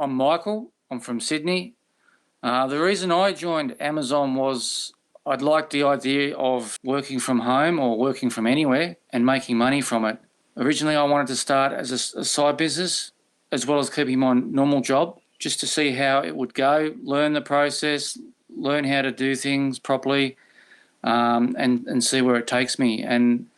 I'm Michael. I'm from Sydney. The reason I joined Amazon was I'd liked the idea of working from home or working from anywhere and making money from it. Originally, I wanted to start as a side business as well as keeping my normal job just to see how it would go, learn the process, learn how to do things properly, and see where it takes me. And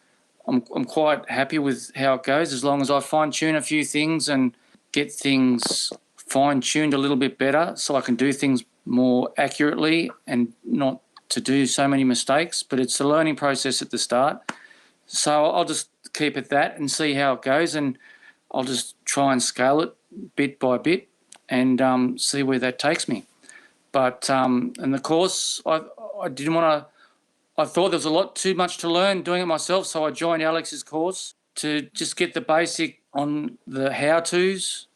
I'm quite happy with how it goes as long as I fine-tune a few things and get things fine-tuned a little bit better so I can do things more accurately and not to do so many mistakes. But it's a learning process at the start. So I'll just keep at that and see how it goes, and I'll just try and scale it bit by bit and see where that takes me. But in the course, I didn't want to. I thought there was a lot too much to learn doing it myself, so I joined Alex's course to just get the basic on the how-tos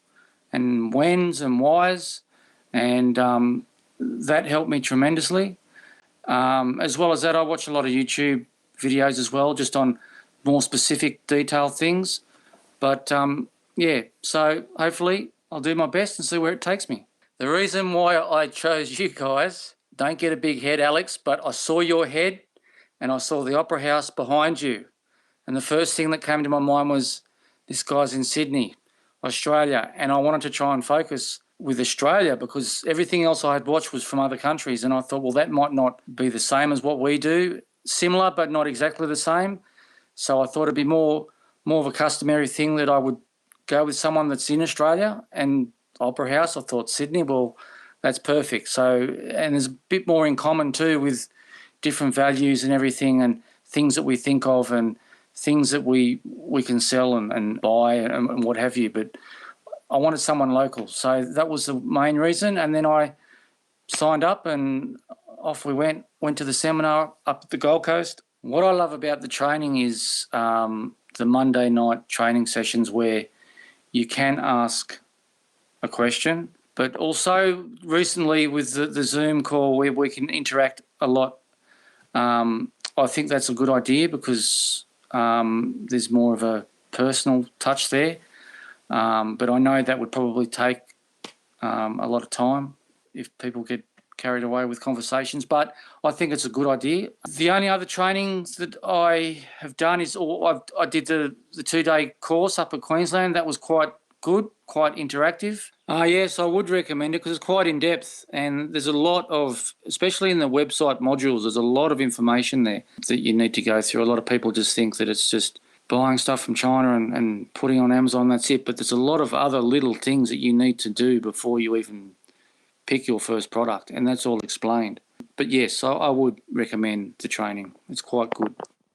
and whens and whys, and that helped me tremendously. As well as that, I watch a lot of YouTube videos as well, just on more specific, detailed things. But yeah, so hopefully I'll do my best and see where it takes me. The reason why I chose you guys, don't get a big head, Alex, but I saw your head and I saw the Opera House behind you. And the first thing that came to my mind was, this guy's in Sydney, Australia. And I wanted to try and focus with Australia because everything else I had watched was from other countries. And I thought, well, that might not be the same as what we do. Similar, but not exactly the same. So I thought it'd be more of a customary thing that I would go with someone that's in Australia. And Opera House, I thought Sydney, well, that's perfect. So, and there's a bit more in common too with different values and everything, and things that we think of and things that we can sell and buy and what have you. But I wanted someone local. So that was the main reason. And then I signed up and off we went to the seminar up at the Gold Coast. What I love about the training is the Monday night training sessions where you can ask a question, but also recently with the Zoom call where we can interact a lot. I think that's a good idea because there's more of a personal touch there. But I know that would probably take a lot of time if people get carried away with conversations, but I think it's a good idea. The only other trainings that I have done is I did the 2-day course up at Queensland. That was quite good, quite interactive. Yes, I would recommend it because it's quite in-depth and there's a lot of, especially in the website modules, there's a lot of information there that you need to go through. A lot of people just think that it's just buying stuff from China and putting on Amazon, that's it. But there's a lot of other little things that you need to do before you even pick your first product, and that's all explained. But yes, I would recommend the training. It's quite good.